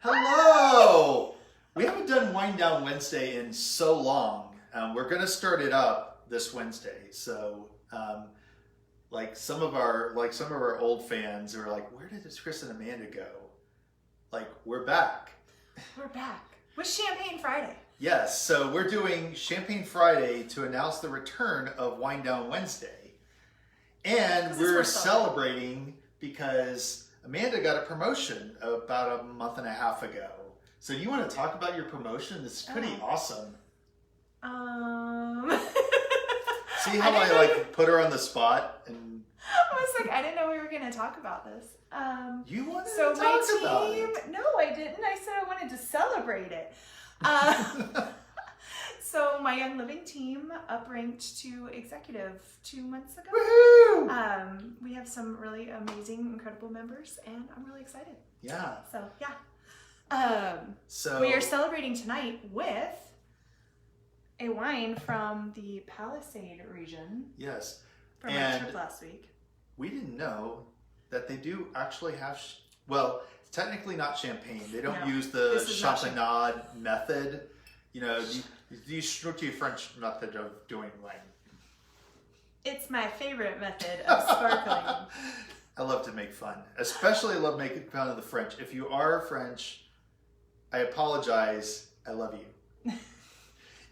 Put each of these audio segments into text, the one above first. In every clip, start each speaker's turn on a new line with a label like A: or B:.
A: Hello! We haven't done Wind Down Wednesday in so long. We're going to start it up this Wednesday. So, some of our old fans are like, where did Chris and Amanda go? We're back.
B: We're back with Champagne Friday.
A: Yes, so we're doing Champagne Friday to announce the return of Wind Down Wednesday. And we're celebrating because Amanda got a promotion about a month and a half ago. So you want to talk about your promotion? This is pretty awesome. See how I put her on the spot? And
B: I was like, I didn't know we were going to talk about this.
A: You wanted to
B: talk
A: about it.
B: No, I didn't. I said I wanted to celebrate it. So my Young Living team upranked to executive 2 months ago.
A: Woohoo!
B: We have some really amazing, incredible members, and I'm really excited.
A: Yeah.
B: So yeah.
A: So
B: we are celebrating tonight with a wine from the Palisade region.
A: Yes.
B: From our trip last week.
A: We didn't know that they do actually have. Well, it's technically not champagne. They don't use the champanade method. You know, the Schnutty French method of doing wine.
B: It's my favorite method of sparkling.
A: I love to make fun. Especially I love making fun of the French. If you are French, I apologize. I love you.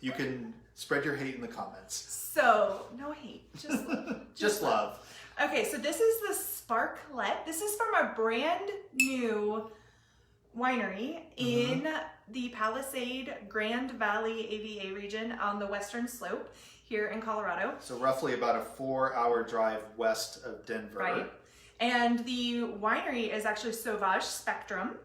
A: You can spread your hate in the comments.
B: So, no hate. Just love.
A: Just love.
B: Okay, so this is the Sparklet. This is from a brand new winery in the Palisade Grand Valley AVA region on the western slope here in Colorado.
A: So roughly about a 4-hour drive west of Denver.
B: Right. And the winery is actually Sauvage Spectrum.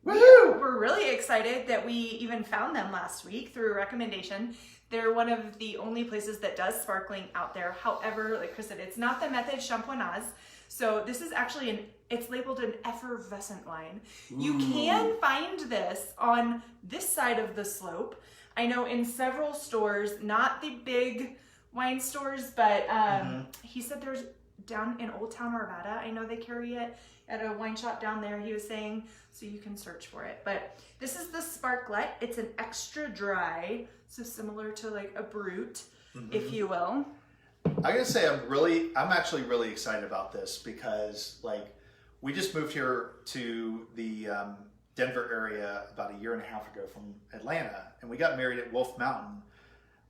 A: Woohoo!
B: We're really excited that we even found them last week through a recommendation. They're one of the only places that does sparkling out there. However, like Chris said, it's not the method champenoise. So this is actually it's labeled an effervescent wine. Ooh. You can find this on this side of the slope. I know in several stores, not the big wine stores, but he said there's down in Old Town Arvada. I know they carry it at a wine shop down there, he was saying, so you can search for it. But this is the Sparklet. It's an extra dry, so similar to like a Brut, if you will.
A: I gotta say, I'm actually really excited about this because we just moved here to the Denver area about 1.5 years ago from Atlanta, and we got married at Wolf Mountain,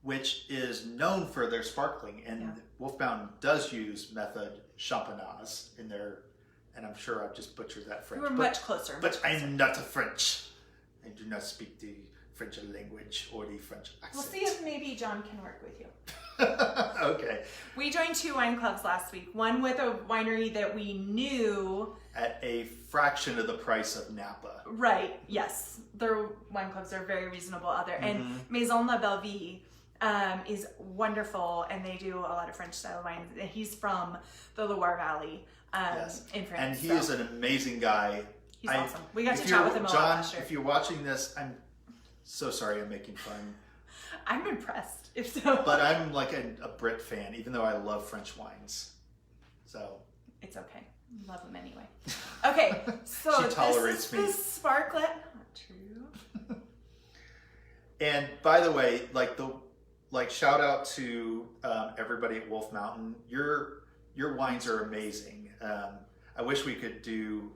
A: which is known for their sparkling, and Wolf Mountain does use method champenoise in their, and I'm sure I've just butchered that French.
B: You were much closer.
A: But I'm not a French. I do not speak the French language or the French accent.
B: We'll see if maybe John can work with you.
A: Okay.
B: We joined 2 wine clubs last week. One with a winery that we knew
A: at a fraction of the price of Napa.
B: Right. Yes, their wine clubs are very reasonable out there, and Maison La Belle Vie is wonderful, and they do a lot of French style wine. He's from the Loire Valley in France,
A: and he is an amazing guy.
B: He's awesome. We got to chat with him a lot last year.
A: If you're watching this, I'm so sorry I'm making fun.
B: I'm impressed, if so.
A: But I'm like a Brit fan, even though I love French wines. So
B: it's okay. Love them anyway. Okay, so
A: she tolerates
B: this is the Sparklet. Not true.
A: And by the way, shout out to everybody at Wolf Mountain. Your wines are amazing. I wish we could do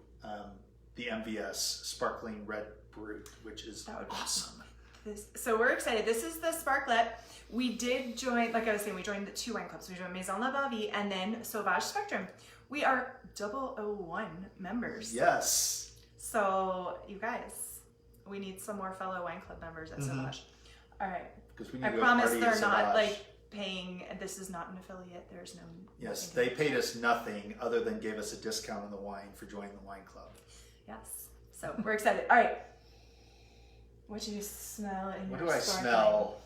A: the MVS Sparkling Red Brut, which is awesome.
B: So we're excited. This is the Sparklet. We did join, like I was saying, we joined the 2 wine clubs. We joined Maison La Belle Vie and then Sauvage Spectrum. We are 001 members.
A: Yes.
B: So you guys, we need some more fellow wine club members at Sauvage. All right.
A: I
B: promise they're not paying. This is not an affiliate. There's no.
A: Yes, they paid us nothing other than gave us a discount on the wine for joining the wine club.
B: Yes. So we're excited. All right. What do you smell in
A: what
B: your
A: do I
B: sparkling?
A: smell?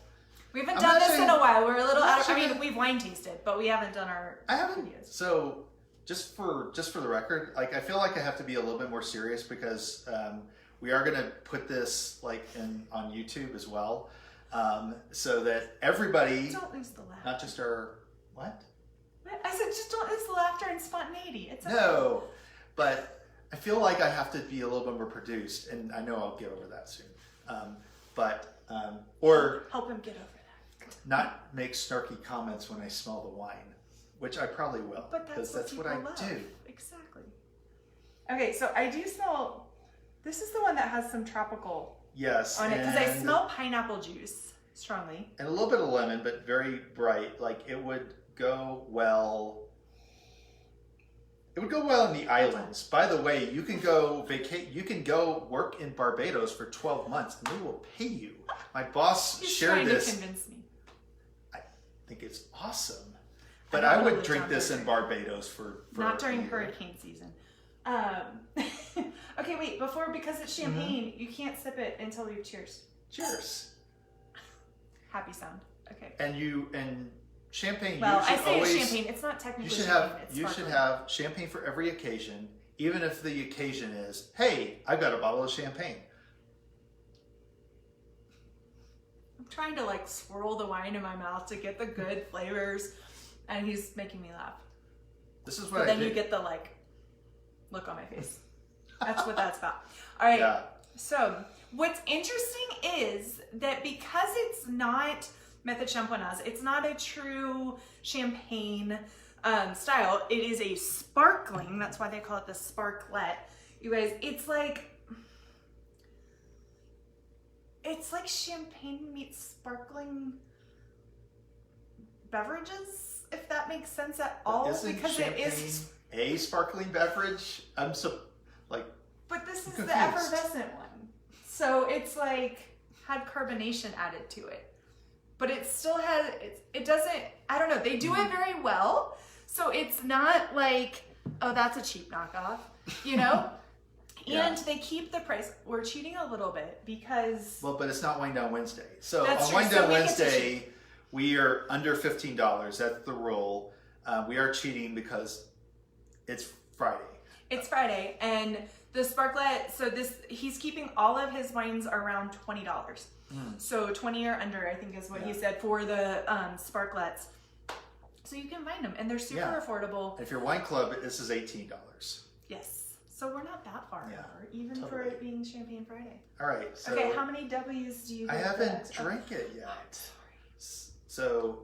B: We haven't done this in a while. We're a little out of. I mean, we've wine tasted, but we haven't done our.
A: I haven't.
B: Videos.
A: So just for the record, I feel like I have to be a little bit more serious because we are gonna put this on YouTube as well, so that everybody.
B: Don't lose the laughter.
A: Not just our what?
B: I said just don't lose the laughter and spontaneity. It's okay.
A: No, but I feel like I have to be a little bit more produced, and I know I'll get over that soon. Or
B: help him get over that.
A: not make snarky comments when I smell the wine, which I probably will,
B: But
A: because
B: that's what
A: I
B: people love.
A: do.
B: Exactly. Okay, so I do smell. This is the one that has some tropical
A: Yes,
B: on it because I smell pineapple juice strongly.
A: and a little bit of lemon, but very bright. Like it would go well. It would go well in the islands. By the way, you can go You can go work in Barbados for 12 months, and they will pay you. My boss
B: He's
A: shared
B: trying
A: this.
B: to convince me.
A: I think it's awesome, but
B: don't
A: I
B: wanna
A: would
B: live
A: drink
B: down
A: this
B: there.
A: in Barbados for
B: Not during
A: a year.
B: hurricane season. Okay, wait. Because it's champagne, you can't sip it until we cheers.
A: Cheers.
B: Happy sound. Okay.
A: And champagne.
B: Well,
A: you
B: I
A: should
B: say
A: always,
B: it's champagne. It's not technically
A: You should
B: champagne.
A: have
B: It's
A: you should
B: sparkling.
A: have champagne for every occasion, even if the occasion is, hey, I've got a bottle of champagne.
B: I'm trying to like swirl the wine in my mouth to get the good flavors, and he's making me laugh.
A: This is
B: But
A: what I
B: then
A: do.
B: you get the like look on my face. That's what that's about. All right.
A: Yeah.
B: So what's interesting is that because it's not method champonoise, it's not a true champagne style. It is a sparkling. That's why they call it the Sparklet. You guys, it's like champagne meets sparkling beverages, if that makes sense at all.
A: Isn't
B: because
A: champagne
B: it is.
A: a sparkling beverage?
B: But this is
A: confused.
B: the effervescent one. So it's like had carbonation added to it. But it still has, it doesn't, I don't know, they do it very well. So it's not like, oh, that's a cheap knockoff, you know?
A: Yeah.
B: And they keep the price. We're cheating a little bit because.
A: Well, but it's not Wine Down Wednesday. So
B: That's
A: on
B: true.
A: Wine
B: So
A: Down
B: we get to
A: Wednesday, we are under $15. That's the rule. We are cheating because it's Friday.
B: It's Friday, and the Sparklet, so he's keeping all of his wines around $20. So 20 or under, I think is what he said for the Sparklets. So you can find them, and they're super affordable.
A: And if you're wine club, this is $18.
B: Yes. So we're not that far apart, even for
A: totally.
B: it being Champagne Friday.
A: All right. So
B: Okay, how many W's do you
A: I
B: give
A: haven't
B: that?
A: drank it yet. So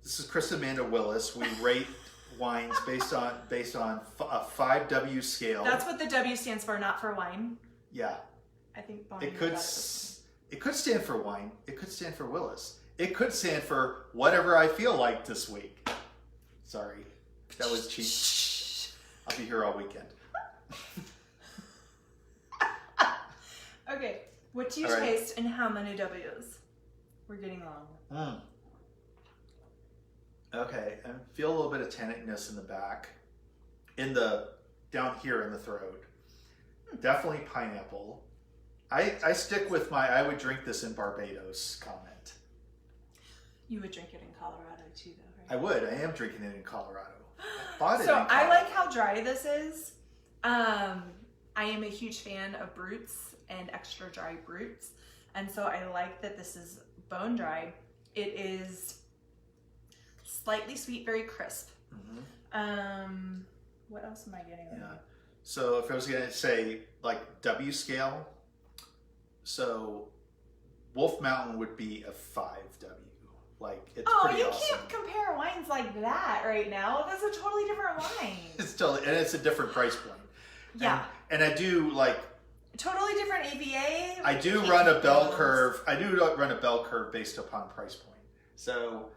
A: this is Chris Amanda Willis. We rate wines based on a 5W scale.
B: That's what the W stands for, not for wine.
A: Yeah.
B: I think Bonnie
A: It
B: got
A: could it could stand for wine. It could stand for Willis. It could stand for whatever I feel like this week. Sorry, that was cheap. I'll be here all weekend.
B: Okay, what do you
A: All right.
B: taste and how many W's? We're getting long.
A: Okay, I feel a little bit of tannicness in the back, down here in the throat. Definitely pineapple. I stick with I would drink this in Barbados comment.
B: You would drink it in Colorado too, though, right?
A: I would. I am drinking it in Colorado. I bought it
B: So
A: in
B: I
A: Colorado.
B: like how dry this is. I am a huge fan of brutes and extra dry brutes. And so I like that this is bone dry. It is slightly sweet, very crisp. What else am I getting?
A: Yeah. So if I was going to say like W scale, so Wolf Mountain would be a 5W. Like it's pretty awesome.
B: Can't compare wines like that right now. That's a totally different wine.
A: It's totally, and it's a different price point.
B: Yeah.
A: And I do like.
B: Totally different AVA.
A: I do run a bell curve. I do run a bell curve based upon price point. So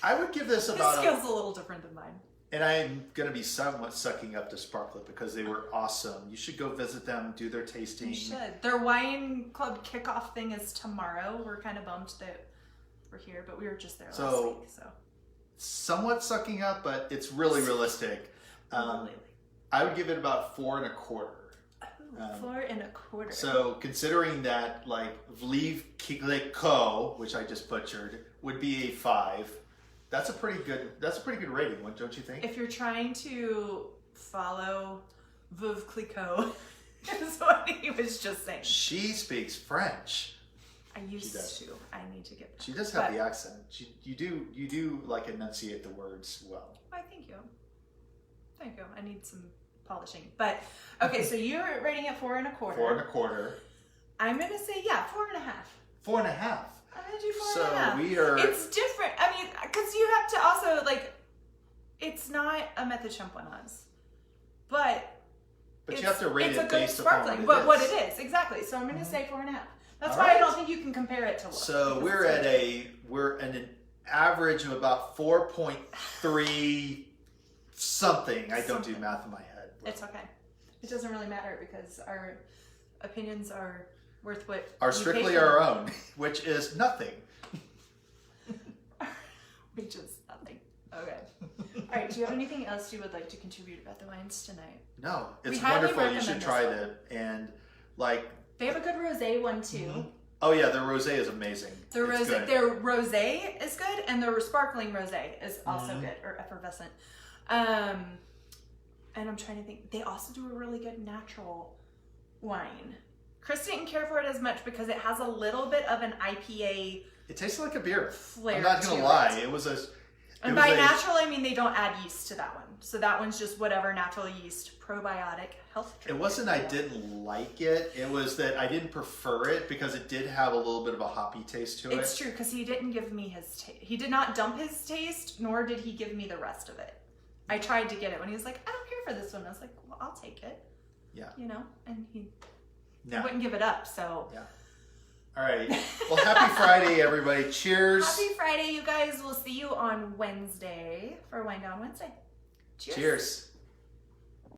A: I would give this
B: This
A: about.
B: scale's a little different than mine.
A: And I'm going to be somewhat sucking up to Sparklet because they were awesome. You should go visit them, do their tasting.
B: You should. Their wine club kickoff thing is tomorrow. We're kind of bummed that we're here, but we were just there last week. So
A: somewhat sucking up, but it's really realistic. I would give it about 4 1/4.
B: 4 1/4.
A: So considering that, like Vliv Kikliko, which I just butchered, would be a 5. That's a pretty good rating, don't you think?
B: If you're trying to follow Veuve Clicquot, is what he was just saying.
A: She speaks French.
B: I used to. I need to get back.
A: She does have the accent. You do like enunciate the words well.
B: Why, thank you. Thank you. I need some polishing. But okay, so you're rating it 4 1/4.
A: 4 1/4.
B: I'm gonna say 4 1/2.
A: 4 1/2.
B: I'm gonna do 4
A: So
B: 1/2.
A: we are.
B: It's different. I mean, because you have to also like, it's not a method champoise, but
A: you have to rate
B: it's
A: it
B: a good
A: based upon
B: sparkling.
A: what it
B: But what
A: is.
B: it is exactly. So I'm gonna say 4 1/2. That's
A: All
B: why I
A: right.
B: don't think you can compare it to look.
A: So
B: because
A: we're
B: it's
A: at we're at an average of about 4.3 something. I don't do
B: Something.
A: math in my head.
B: It's okay. It doesn't really matter because our opinions are worth what
A: Are
B: you pay
A: strictly
B: for
A: our
B: them.
A: own, which is nothing.
B: Which is nothing. Okay. All right. Do you have anything else you would like to contribute about the wines tonight?
A: No,
B: We
A: it's
B: highly
A: wonderful. You should
B: recommend
A: try
B: this one.
A: that. And like,
B: They have a good rosé one too.
A: oh yeah, the rosé is amazing.
B: Their
A: It's
B: rosé,
A: good.
B: their rosé is good, and their sparkling rosé is also
A: Mm-hmm.
B: good or effervescent. And I'm trying to think. They also do a really good natural wine. Chris didn't care for it as much because it has a little bit of an IPA.
A: It tastes like a beer.
B: Flair
A: I'm not
B: to
A: gonna lie.
B: it.
A: It was a.
B: And by natural, I mean they don't add yeast to that one. So that one's just whatever natural yeast, probiotic, health
A: It
B: drink.
A: wasn't I didn't like it. It was that I didn't prefer it because it did have a little bit of a hoppy taste to it.
B: It's true because he didn't give me his taste. He did not dump his taste, nor did he give me the rest of it. I tried to get it when he was like, "I don't care for this one." I was like, "Well, I'll take it."
A: Yeah.
B: You know, and he
A: No.
B: wouldn't give it up. So
A: Yeah. All right. Well, happy Friday, everybody. Cheers.
B: happy Friday, you guys. We'll see you on Wednesday for Wine Down Wednesday. Cheers.
A: Cheers.